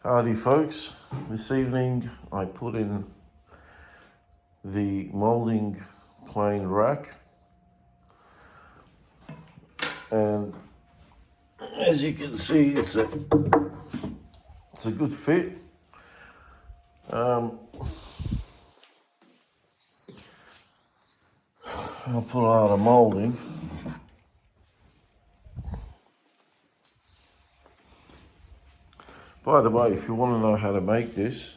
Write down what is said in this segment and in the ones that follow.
Howdy folks, this evening I put in the moulding plane rack, and as you can see it's a good fit. I'll put out a moulding. By the way, if you want to know how to make this,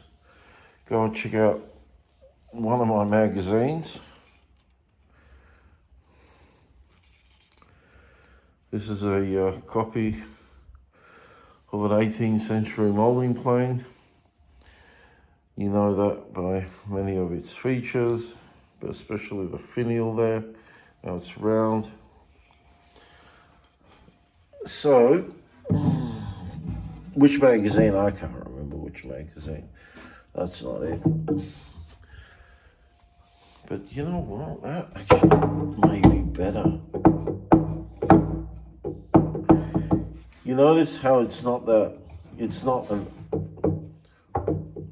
go and check out one of my magazines. This is a copy of an 18th century moulding plane. You know that by many of its features, but especially the finial there. Now it's round. So, which magazine? I can't remember which magazine. That's not it. But you know what? That actually may be better. You notice how it's not an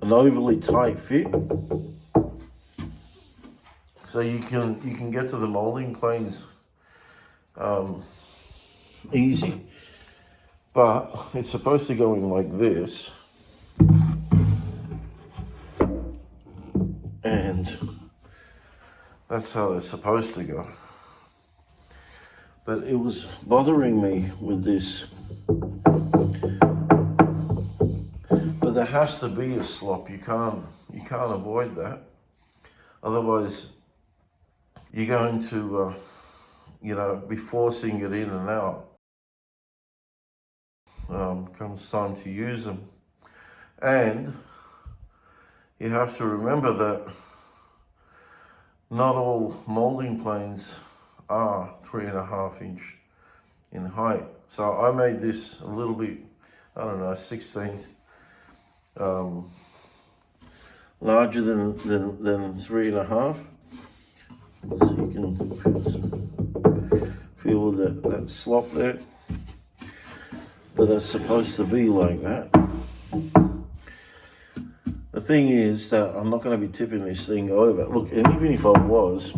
overly tight fit. So you can get to the moulding planes easy. But it's supposed to go in like this, and that's how they're supposed to go. But it was bothering me with this. But there has to be a slop. You can't avoid that. Otherwise, you're going to be forcing it in and out. Comes time to use them, and you have to remember that not all moulding planes are 3.5 inch in height. So I made this a little bit, 16th larger than 3.5. So you can feel that slop there. But that's supposed to be like that. The thing is that I'm not going to be tipping this thing over. Look, and even if I was,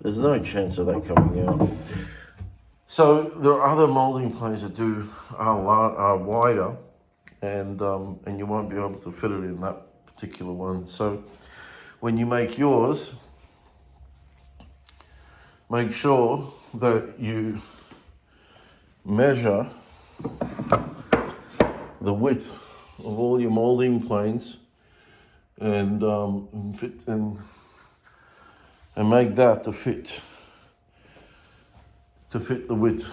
there's no chance of that coming out. So there are other moulding planes that are wider, and you won't be able to fit it in that particular one. So when you make yours, make sure that you measure the width of all your moulding planes and make that to fit the width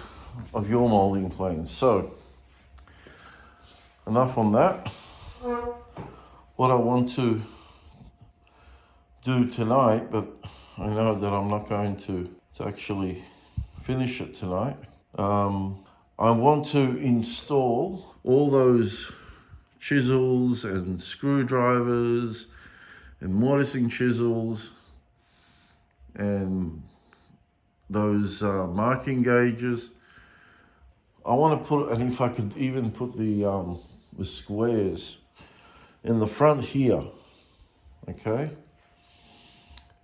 of your moulding planes. So enough on that. What I want to do tonight, but I know that I'm not going to actually finish it tonight. I want to install all those chisels and screwdrivers and mortising chisels and those marking gauges. I want to put, and if I could even put the squares in the front here, okay?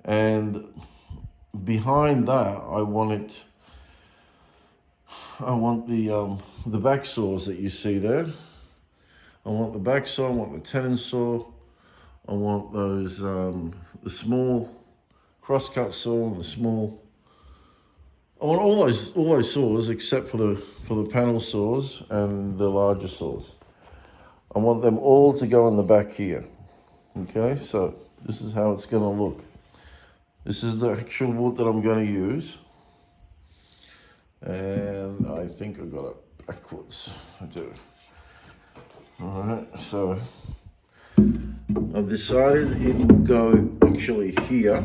And behind that, I want the back saws that you see there. I want the back saw, I want the tenon saw, I want those the small crosscut saw and the small. I want all those saws except for the panel saws and the larger saws. I want them all to go in the back here. Okay, so this is how it's going to look. This is the actual wood that I'm going to use. And I think I got it backwards. I do. All right, so I've decided it will go actually here,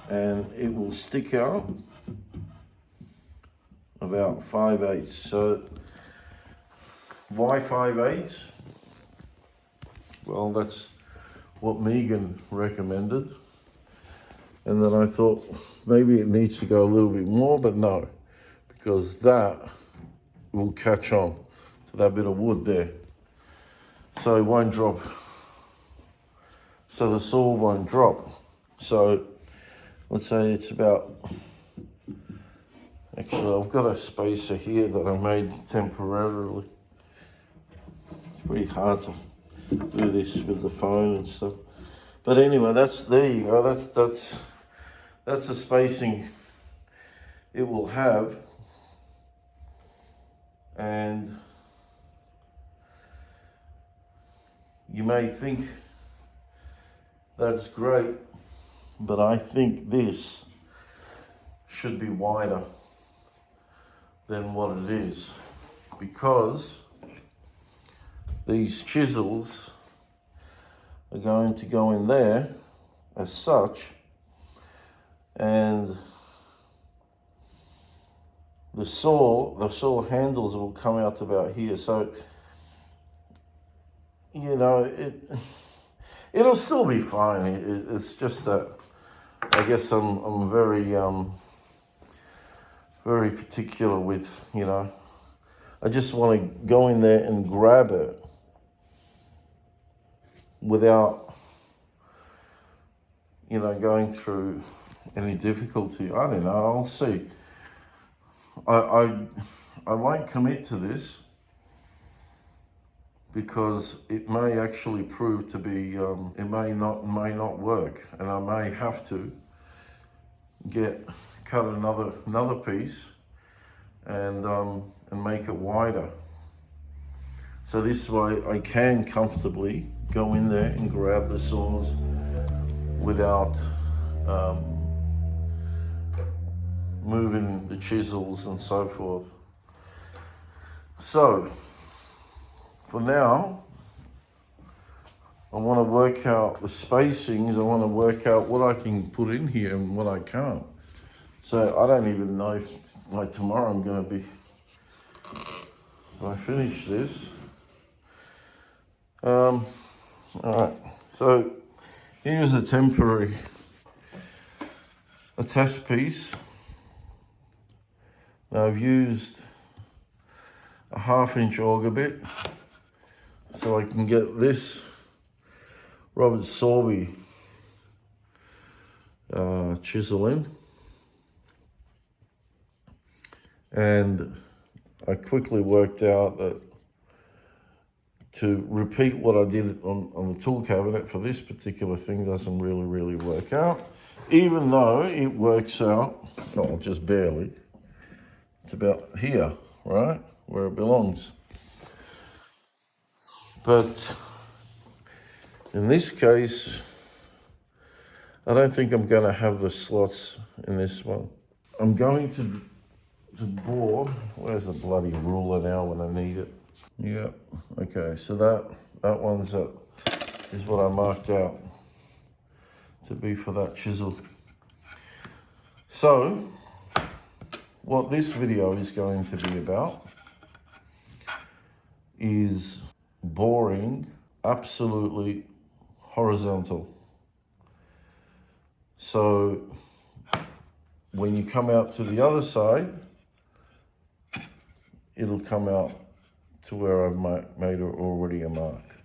and it will stick out about 5/8. So why 5/8? Well, that's what Megan recommended. And then I thought maybe it needs to go a little bit more, but no, because that will catch on. to that bit of wood there. So it won't drop. So the saw won't drop. So let's say it's about, actually I've got a spacer here that I made temporarily. It's pretty hard to do this with the phone and stuff. But anyway, there you go. That's the spacing it will have. And you may think that's great, but I think this should be wider than what it is, because these chisels are going to go in there as such, and the saw handles will come out about here. So, you know, it'll still be fine. It's just that I guess I'm very very particular with, you know, I just want to go in there and grab it without, you know, going through any difficulty. I don't know, I'll see. I won't commit to this because it may actually prove to be, it may not work, and I may have to cut another piece and make it wider. So this way I can comfortably go in there and grab the saws without moving the chisels and so forth. So for now, I want to work out the spacings. I want to work out what I can put in here and what I can't. So I don't even know if, like, tomorrow I'm going to be, when I finish this. All right, so here's a temporary, a test piece. Now I've used a 1/2 inch auger bit so I can get this Robert Sorby chisel in, and I quickly worked out that to repeat what I did on the tool cabinet for this particular thing doesn't really work out, even though it works out, well, just barely. It's about here, right, where it belongs. But in this case, I don't think I'm going to have the slots in this one. I'm going to bore, where's the bloody ruler now when I need it? Yeah, okay, so that one's is what I marked out to be for that chisel. So what this video is going to be about is boring absolutely horizontal. So when you come out to the other side, it'll come out to where I've made already a mark.